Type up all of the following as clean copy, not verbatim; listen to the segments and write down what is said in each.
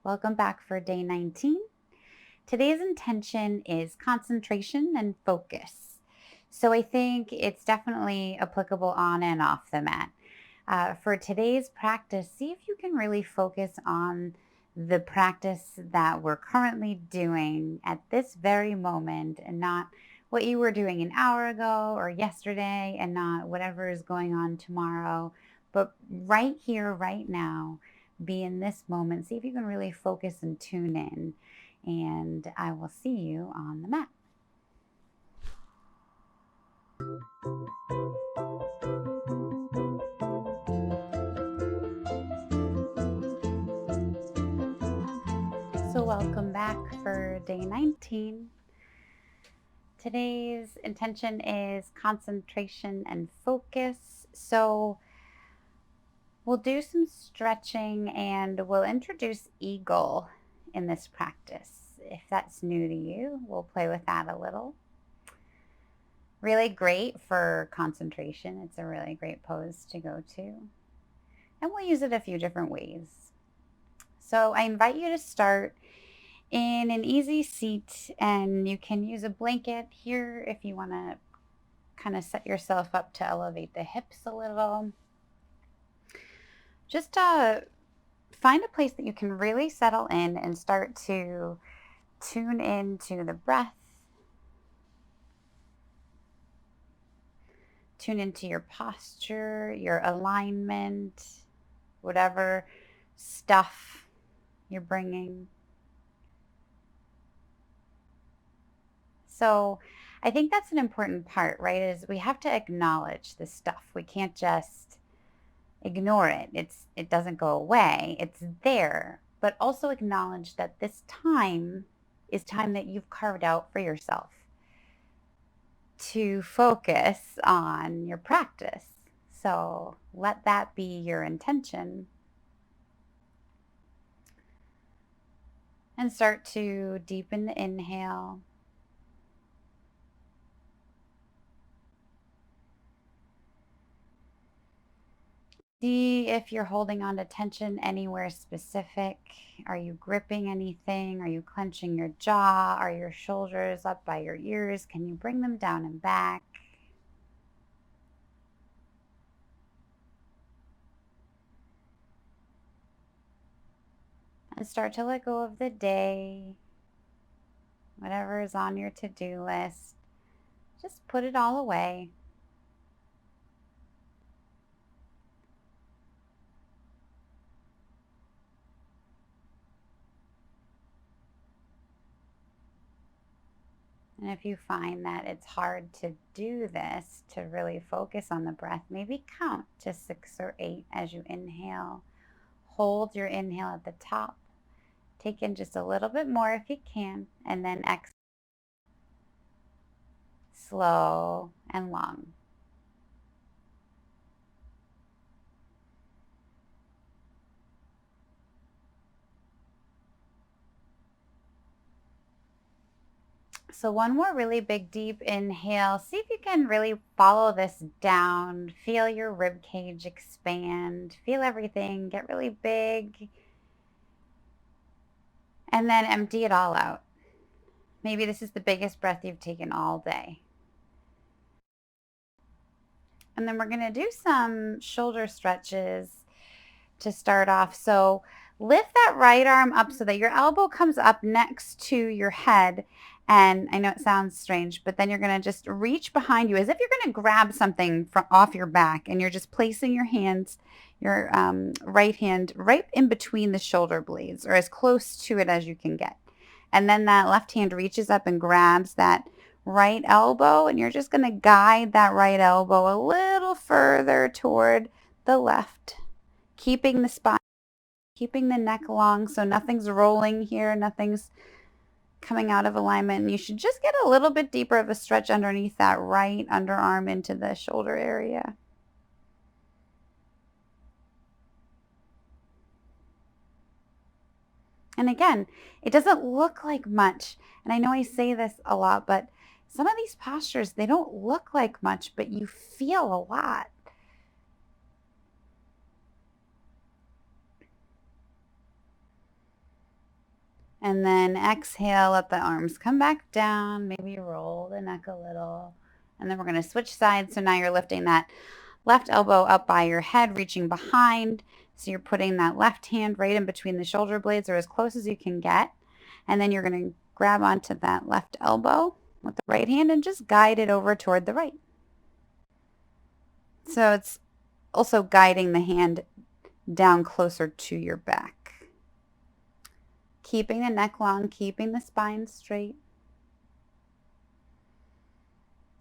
Welcome back for day 19. Today's intention is concentration and focus. So I think it's definitely applicable on and off the mat. For today's practice, see if you can really focus on the practice that we're currently doing at this very moment and not what you were doing an hour ago or yesterday and not whatever is going on tomorrow, but right here, right now, be in this moment. See if you can really focus and tune in. And I will see you on the mat. So, welcome back for day 19. Today's intention is concentration and focus. So, we'll do some stretching and we'll introduce eagle in this practice. If that's new to you, we'll play with that a little. Really great for concentration. It's a really great pose to go to. And we'll use it a few different ways. So I invite you to start in an easy seat, and you can use a blanket here if you want to kind of set yourself up to elevate the hips a little. Just find a place that you can really settle in and start to tune into the breath. Tune into your posture, your alignment, whatever stuff you're bringing. So I think that's an important part, right? Is we have to acknowledge the stuff. We can't just ignore it. It doesn't go away. It's there, but also acknowledge that this time is time that you've carved out for yourself to focus on your practice. So let that be your intention. And start to deepen the inhale. See if you're holding on to tension anywhere specific. Are you gripping anything? Are you clenching your jaw? Are your shoulders up by your ears? Can you bring them down and back? And start to let go of the day, whatever is on your to-do list. Just put it all away. And if you find that it's hard to do this, to really focus on the breath, maybe count to 6 or 8 as you inhale. Hold your inhale at the top. Take in just a little bit more if you can, and then exhale. Slow and long. So one more really big deep inhale. See if you can really follow this down. Feel your rib cage expand. Feel everything get really big. And then empty it all out. Maybe this is the biggest breath you've taken all day. And then we're going to do some shoulder stretches to start off. So lift that right arm up so that your elbow comes up next to your head. And I know it sounds strange, but then you're going to just reach behind you as if you're going to grab something from off your back, and you're just placing your hands, your right hand right in between the shoulder blades, or as close to it as you can get. And then that left hand reaches up and grabs that right elbow, and you're just going to guide that right elbow a little further toward the left, keeping the spine, keeping the neck long so nothing's rolling here, nothing's coming out of alignment. And you should just get a little bit deeper of a stretch underneath that right underarm into the shoulder area. And again, it doesn't look like much. And I know I say this a lot, but some of these postures, they don't look like much, but you feel a lot. And then exhale, let the arms come back down. Maybe roll the neck a little. And then we're going to switch sides. So now you're lifting that left elbow up by your head, reaching behind. So you're putting that left hand right in between the shoulder blades, or as close as you can get. And then you're going to grab onto that left elbow with the right hand and just guide it over toward the right. So it's also guiding the hand down closer to your back. Keeping the neck long, keeping the spine straight.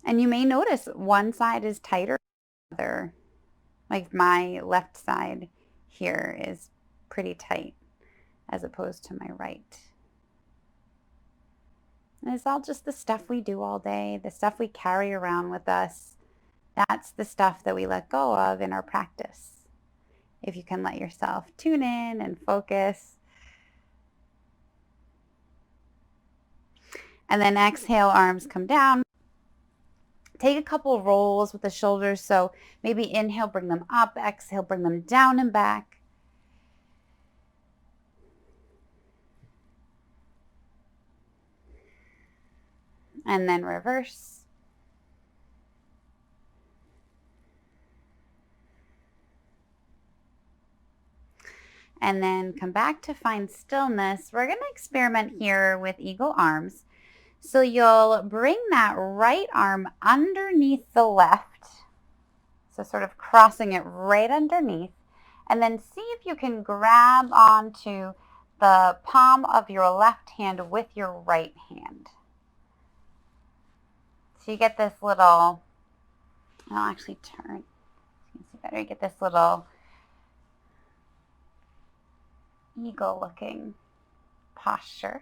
And you may notice one side is tighter than the other. Like my left side here is pretty tight as opposed to my right. And it's all just the stuff we do all day, the stuff we carry around with us. That's the stuff that we let go of in our practice. If you can let yourself tune in and focus. And then exhale, arms come down. Take a couple rolls with the shoulders. So maybe inhale, bring them up. Exhale, bring them down and back. And then reverse. And then come back to find stillness. We're going to experiment here with eagle arms. So you'll bring that right arm underneath the left. So sort of crossing it right underneath. And then see if you can grab onto the palm of your left hand with your right hand. So you get this little, I'll actually turn, you can see better, you get this little eagle looking posture.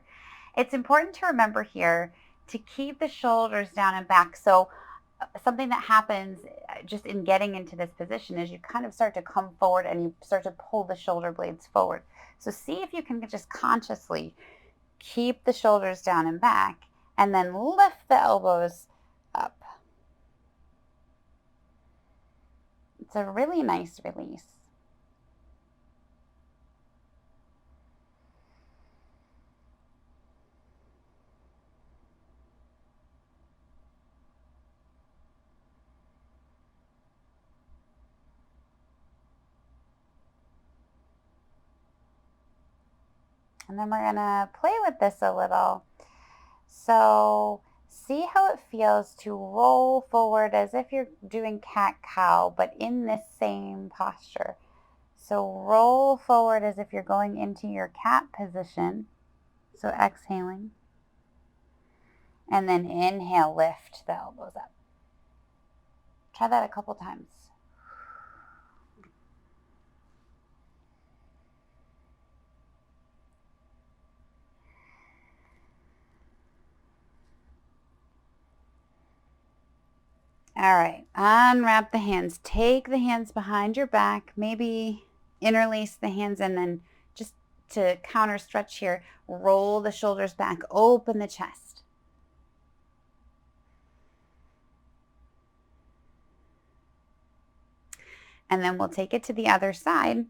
It's important to remember here to keep the shoulders down and back. So something that happens just in getting into this position is you kind of start to come forward and you start to pull the shoulder blades forward. So see if you can just consciously keep the shoulders down and back and then lift the elbows up. It's a really nice release. And then we're going to play with this a little. So see how it feels to roll forward as if you're doing cat-cow, but in this same posture. So roll forward as if you're going into your cat position. So exhaling. And then inhale, lift the elbows up. Try that a couple times. All right, unwrap the hands. Take the hands behind your back, maybe interlace the hands, and then just to counter stretch here, roll the shoulders back, open the chest. And then we'll take it to the other side.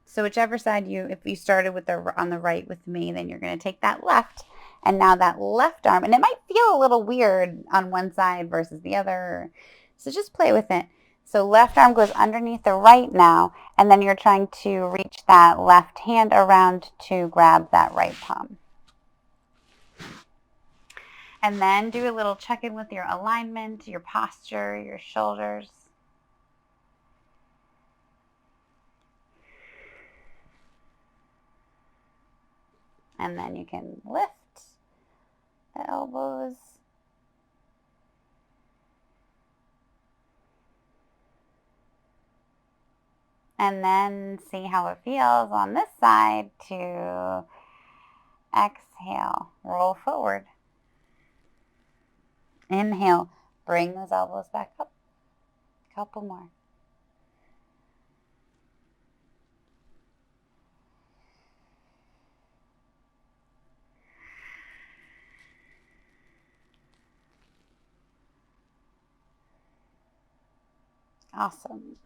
So whichever side if you started with on the right with me, then you're going to take that left. And now that left arm, and it might feel a little weird on one side versus the other. So just play with it. So left arm goes underneath the right now, and then you're trying to reach that left hand around to grab that right palm. And then do a little check-in with your alignment, your posture, your shoulders. And then you can lift the elbows. And then see how it feels on this side to exhale, roll forward. Inhale, bring those elbows back up. A couple more. Awesome.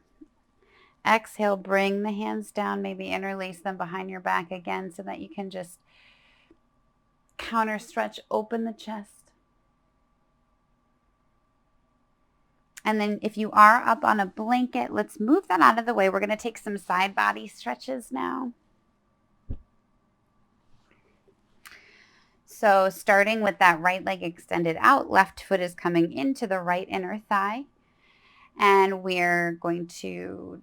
Exhale, bring the hands down, maybe interlace them behind your back again so that you can just Counter stretch, open the chest. And then if you are up on a blanket, let's move that out of the way. We're going to take some side body stretches now. So starting with that right leg extended out, left foot is coming into the right inner thigh. And we're going to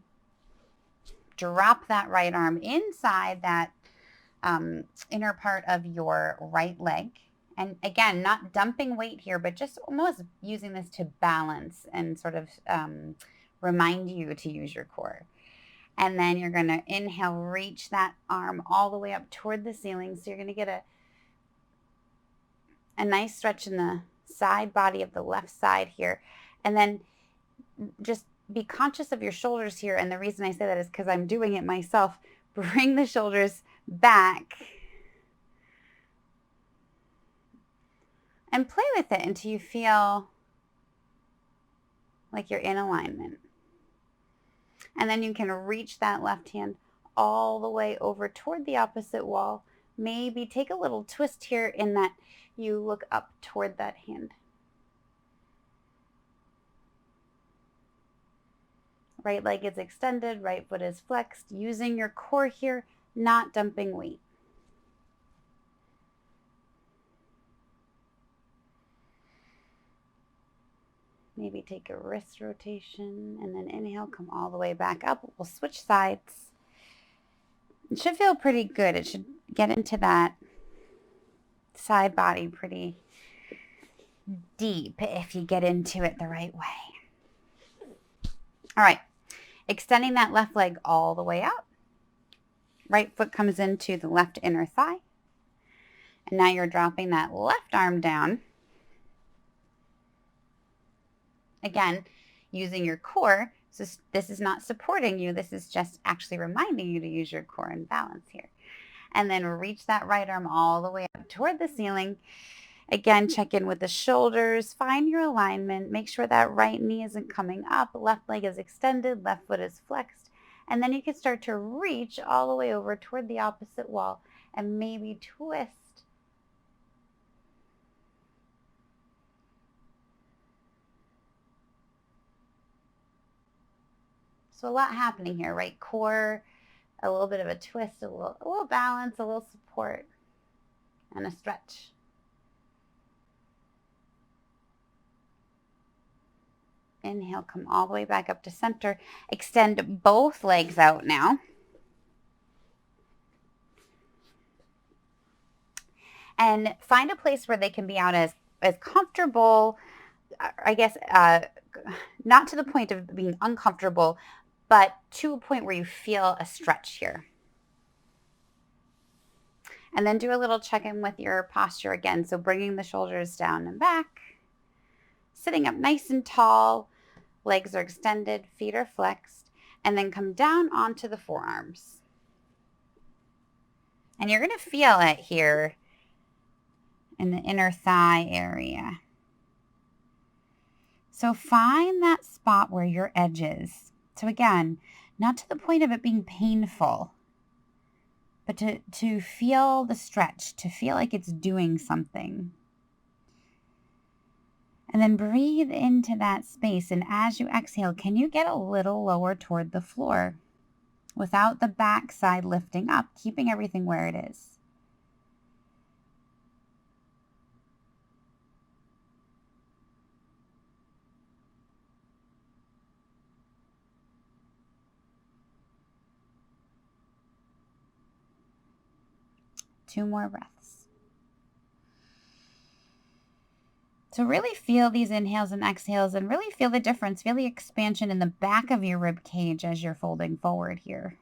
drop that right arm inside that inner part of your right leg. And again, not dumping weight here, but just almost using this to balance and sort of remind you to use your core. And then you're going to inhale, reach that arm all the way up toward the ceiling. So you're going to get a nice stretch in the side body of the left side here. And then just be conscious of your shoulders here. And the reason I say that is because I'm doing it myself. Bring the shoulders back and play with it until you feel like you're in alignment. And then you can reach that left hand all the way over toward the opposite wall. Maybe take a little twist here in that you look up toward that hand. Right leg is extended, right foot is flexed, using your core here, not dumping weight. Maybe take a wrist rotation and then inhale, come all the way back up. We'll switch sides. It should feel pretty good. It should get into that side body pretty deep if you get into it the right way. All right, extending that left leg all the way out. Right foot comes into the left inner thigh. And now you're dropping that left arm down. Again, using your core. So this is not supporting you. This is just actually reminding you to use your core and balance here. And then reach that right arm all the way up toward the ceiling. Again, check in with the shoulders. Find your alignment. Make sure that right knee isn't coming up. Left leg is extended. Left foot is flexed. And then you can start to reach all the way over toward the opposite wall and maybe twist. So a lot happening here, right? Core, a little bit of a twist, a little balance, a little support, and a stretch. Inhale, come all the way back up to center. Extend both legs out now. And find a place where they can be out as comfortable, I guess, not to the point of being uncomfortable, but to a point where you feel a stretch here. And then do a little check-in with your posture again. So bringing the shoulders down and back, sitting up nice and tall, legs are extended, feet are flexed, and then come down onto the forearms. And you're going to feel it here in the inner thigh area. So find that spot where your edge is. So again, not to the point of it being painful, but to feel the stretch, to feel like it's doing something. And then breathe into that space. And as you exhale, can you get a little lower toward the floor without the back side lifting up, keeping everything where it is? Two more breaths. So really feel these inhales and exhales and really feel the difference. Feel the expansion in the back of your rib cage as you're folding forward here.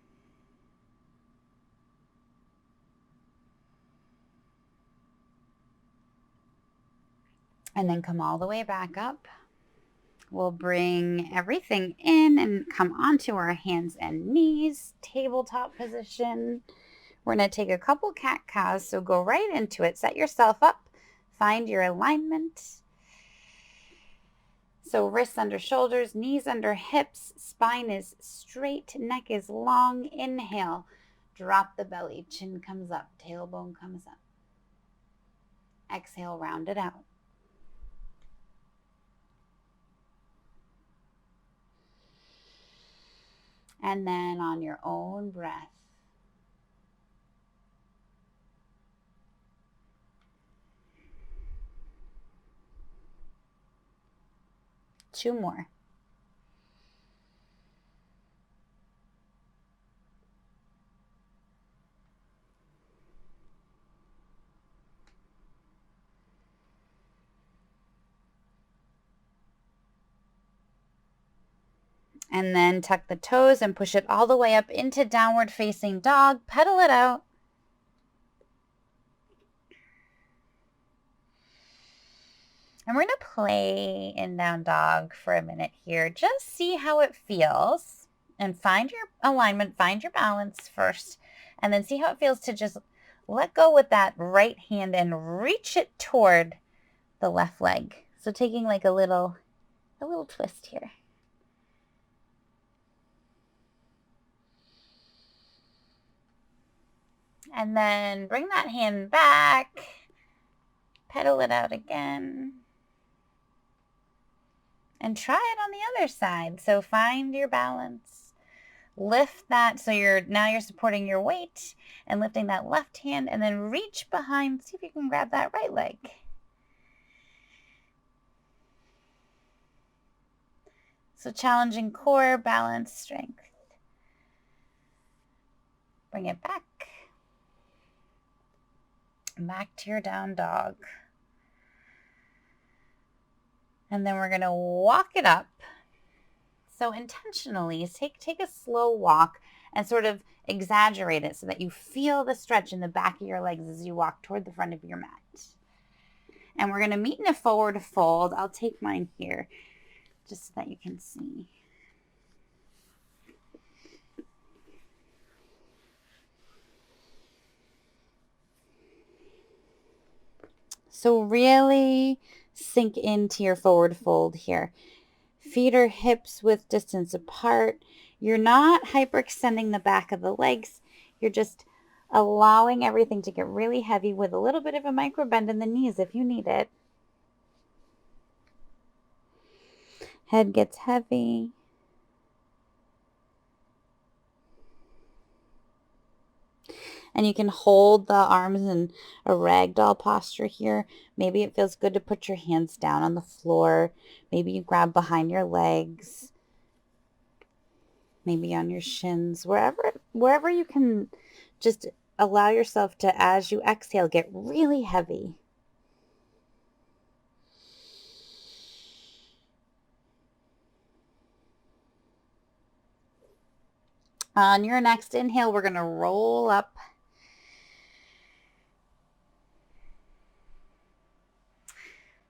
And then come all the way back up. We'll bring everything in and come onto our hands and knees, tabletop position. We're going to take a couple cat-cows, so go right into it. Set yourself up. Find your alignment. So wrists under shoulders, knees under hips, spine is straight, neck is long. Inhale, drop the belly, chin comes up, tailbone comes up. Exhale, round it out. And then on your own breath, two more. And then tuck the toes and push it all the way up into downward facing dog. Pedal it out. And we're going to play in down dog for a minute here. Just see how it feels and find your alignment, find your balance first, and then see how it feels to just let go with that right hand and reach it toward the left leg. So taking like a little twist here. And then bring that hand back, pedal it out again. And try it on the other side. So find your balance. Lift that so now you're supporting your weight and lifting that left hand, and then reach behind. See if you can grab that right leg. So challenging core, balance, strength. Bring it back. Back to your down dog. And then we're going to walk it up. So intentionally, take a slow walk and sort of exaggerate it so that you feel the stretch in the back of your legs as you walk toward the front of your mat. And we're going to meet in a forward fold. I'll take mine here just so that you can see. So really sink into your forward fold here. Feet or hips width distance apart. You're not hyperextending the back of the legs. You're just allowing everything to get really heavy with a little bit of a micro bend in the knees if you need it. Head gets heavy. And you can hold the arms in a ragdoll posture here. Maybe it feels good to put your hands down on the floor. Maybe you grab behind your legs. Maybe on your shins. Wherever you can just allow yourself to, as you exhale, get really heavy. On your next inhale, we're going to roll up.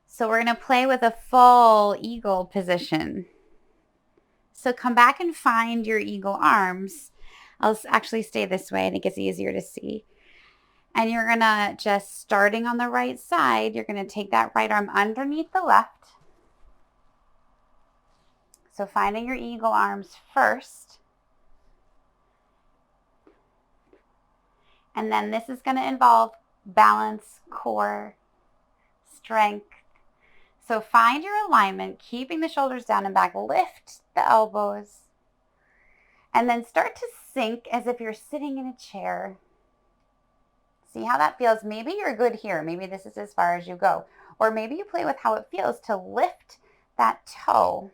So we're going to play with a full eagle position. So come back and find your eagle arms. I'll actually stay this way and it gets easier to see. And you're going to just, starting on the right side, you're going to take that right arm underneath the left. So finding your eagle arms first. And then this is going to involve balance, core, strength. So find your alignment, keeping the shoulders down and back. Lift the elbows. And then start to sink as if you're sitting in a chair. See how that feels. Maybe you're good here. Maybe this is as far as you go. Or maybe you play with how it feels to lift that toe.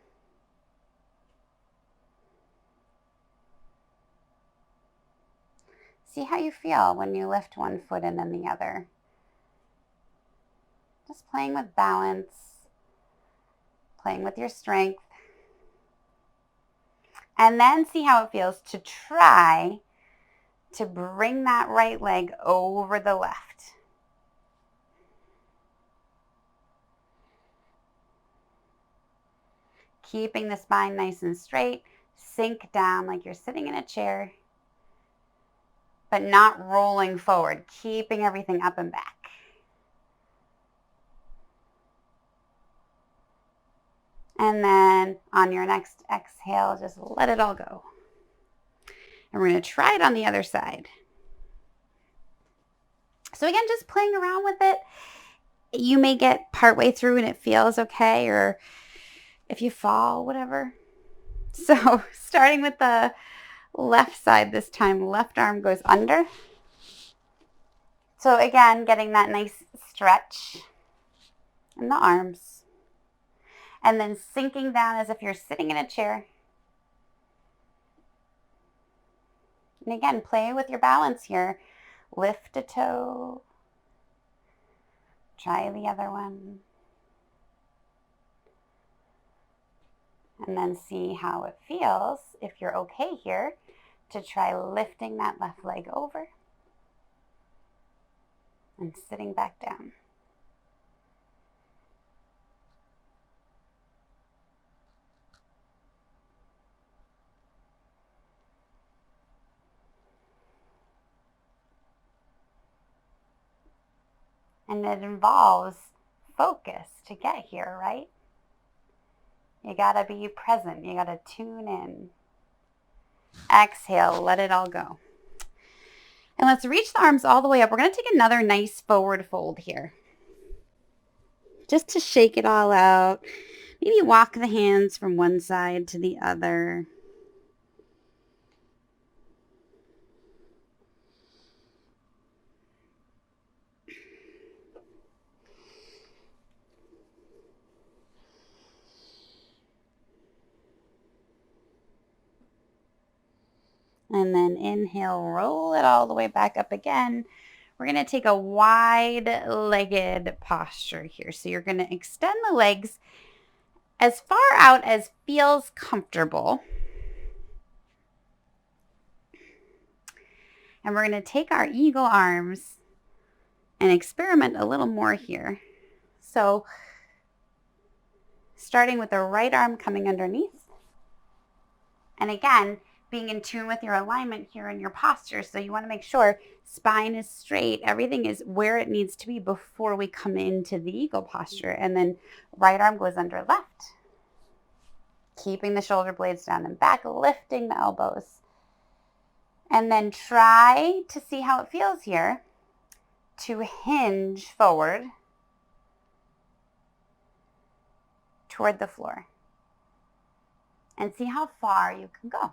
See how you feel when you lift one foot and then the other. Just playing with balance. Playing with your strength. And then see how it feels to try to bring that right leg over the left. Keeping the spine nice and straight. Sink down like you're sitting in a chair, but not rolling forward. Keeping everything up and back. And then on your next exhale, just let it all go. And we're going to try it on the other side. So again, just playing around with it. You may get partway through and it feels okay, or if you fall, whatever. So starting with the left side this time, left arm goes under. So again, getting that nice stretch in the arms. And then sinking down as if you're sitting in a chair. And again, play with your balance here. Lift a toe. Try the other one. And then see how it feels, if you're okay here, to try lifting that left leg over and sitting back down. And it involves focus to get here, right? You gotta be present. You gotta tune in. Exhale, let it all go. And let's reach the arms all the way up. We're gonna take another nice forward fold here. Just to shake it all out. Maybe walk the hands from one side to the other. And then inhale, roll it all the way back up again. We're going to take a wide-legged posture here. So you're going to extend the legs as far out as feels comfortable. And we're going to take our eagle arms and experiment a little more here. So starting with the right arm coming underneath. And again, being in tune with your alignment here in your posture. So you want to make sure spine is straight. Everything is where it needs to be before we come into the eagle posture. And then right arm goes under left. Keeping the shoulder blades down and back, lifting the elbows. And then try to see how it feels here to hinge forward toward the floor. And see how far you can go.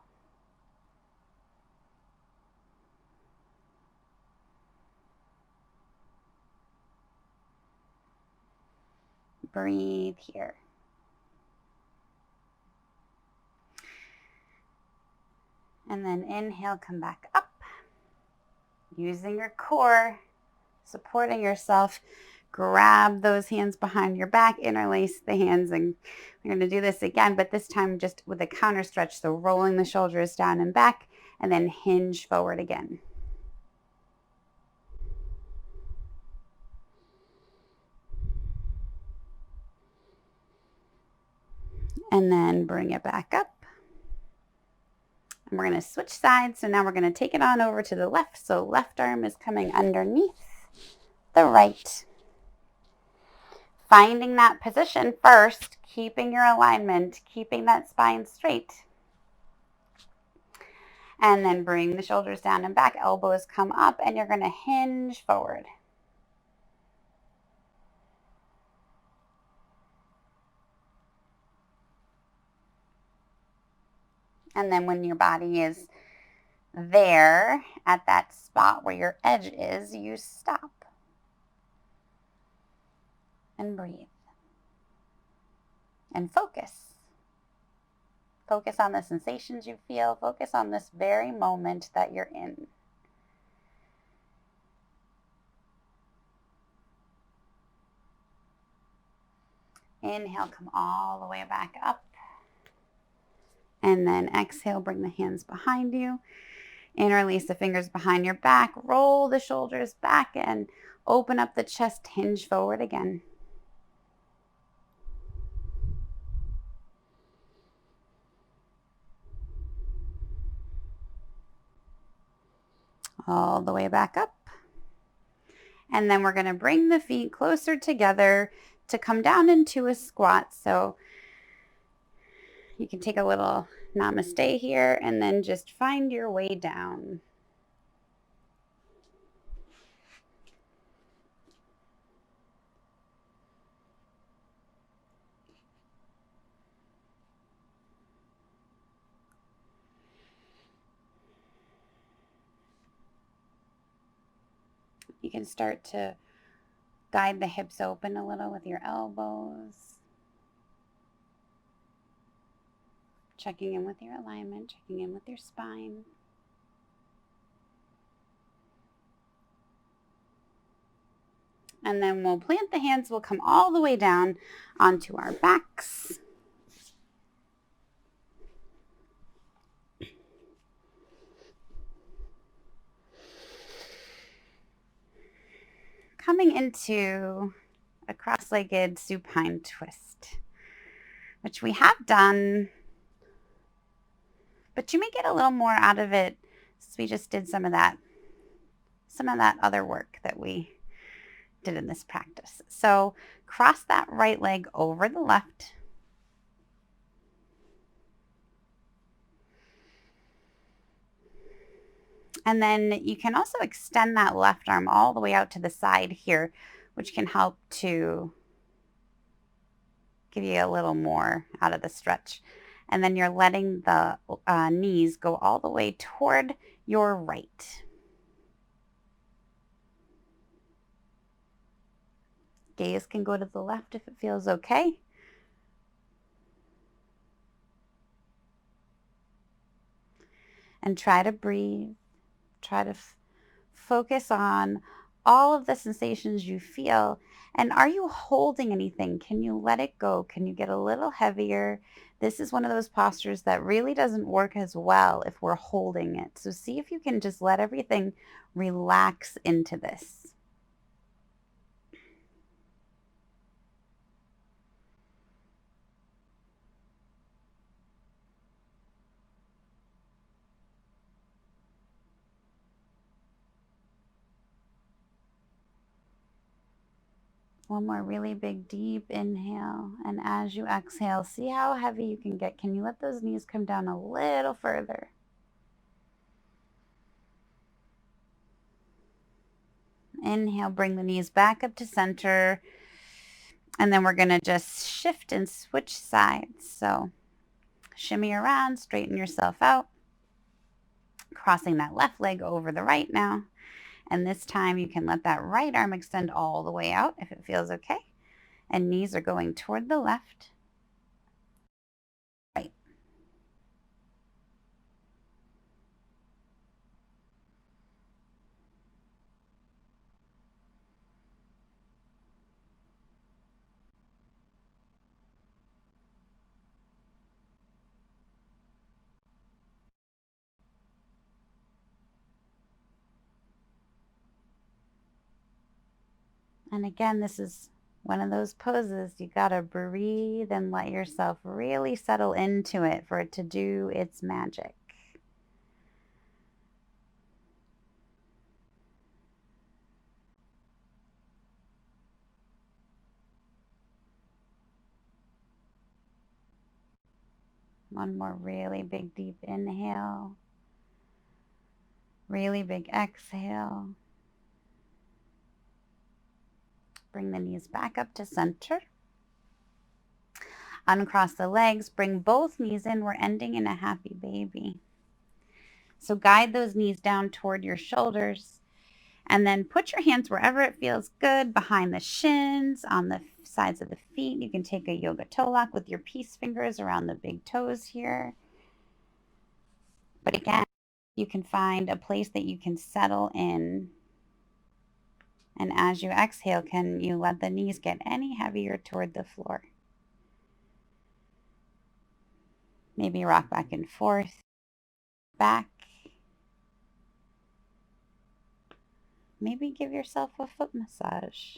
Breathe here. And then inhale, come back up. Using your core, supporting yourself. Grab those hands behind your back, interlace the hands, and we're going to do this again, but this time just with a counter stretch. So rolling the shoulders down and back, and then hinge forward again. And then bring it back up. And we're going to switch sides. So now we're going to take it on over to the left. So left arm is coming underneath the right. Finding that position first, keeping your alignment, keeping that spine straight. And then bring the shoulders down and back, elbows come up, and you're going to hinge forward. And then when your body is there at that spot where your edge is, you stop. And breathe. And focus. Focus on the sensations you feel. Focus on this very moment that you're in. Inhale, come all the way back up. And then exhale, bring the hands behind you. Interlace the fingers behind your back. Roll the shoulders back and open up the chest. Hinge forward again. All the way back up. And then we're going to bring the feet closer together to come down into a squat. So you can take a little namaste here and then just find your way down. You can start to guide the hips open a little with your elbows. Checking in with your alignment, checking in with your spine. And then we'll plant the hands. We'll come all the way down onto our backs. Coming into a cross-legged supine twist, which we have done, but you may get a little more out of it since we just did some of that other work that we did in this practice. So cross that right leg over the left. And then you can also extend that left arm all the way out to the side here, which can help to give you a little more out of the stretch. And then you're letting the knees go all the way toward your right. Gaze can go to the left if it feels okay. And try to breathe. Try to focus on all of the sensations you feel. And are you holding anything? Can you let it go? Can you get a little heavier? This is one of those postures that really doesn't work as well if we're holding it. So see if you can just let everything relax into this. One more really big, deep inhale. And as you exhale, see how heavy you can get. Can you let those knees come down a little further? Inhale, bring the knees back up to center. And then we're going to just shift and switch sides. So shimmy around, straighten yourself out. Crossing that left leg over the right now. And this time you can let that right arm extend all the way out if it feels okay. And knees are going toward the left. Right. And again, this is one of those poses you gotta breathe and let yourself really settle into it for it to do its magic. One more really big, deep inhale. Really big exhale. Bring the knees back up to center. Uncross the legs, bring both knees in. We're ending in a happy baby. So guide those knees down toward your shoulders and then put your hands wherever it feels good, behind the shins, on the sides of the feet. You can take a yoga toe lock with your peace fingers around the big toes here. But again, you can find a place that you can settle in. And as you exhale, can you let the knees get any heavier toward the floor? Maybe rock back and forth, back. Maybe give yourself a foot massage.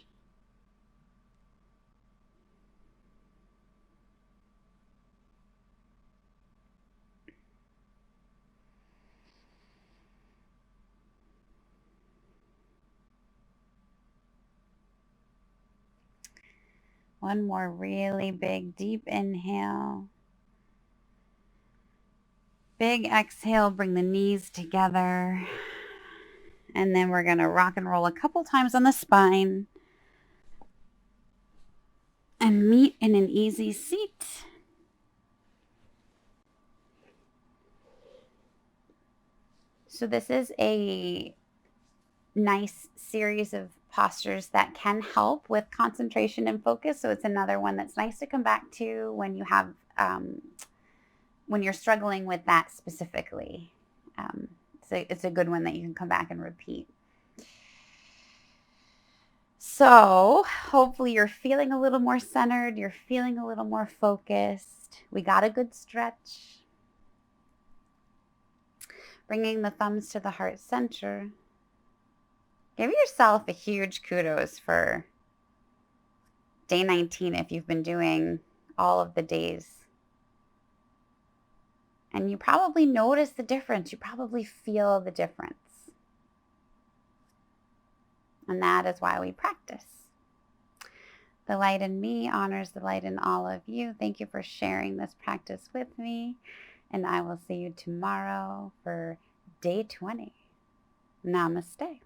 One more really big, deep inhale. Big exhale, bring the knees together. And then we're going to rock and roll a couple times on the spine. And meet in an easy seat. So this is a nice series of postures that can help with concentration and focus. So it's another one that's nice to come back to when you have when you're struggling with that specifically. So it's a good one that you can come back and repeat. So hopefully you're feeling a little more centered, you're feeling a little more focused. We got a good stretch. Bringing the thumbs to the heart center. Give yourself a huge kudos for day 19 if you've been doing all of the days. And you probably notice the difference. You probably feel the difference. And that is why we practice. The light in me honors the light in all of you. Thank you for sharing this practice with me. And I will see you tomorrow for day 20. Namaste.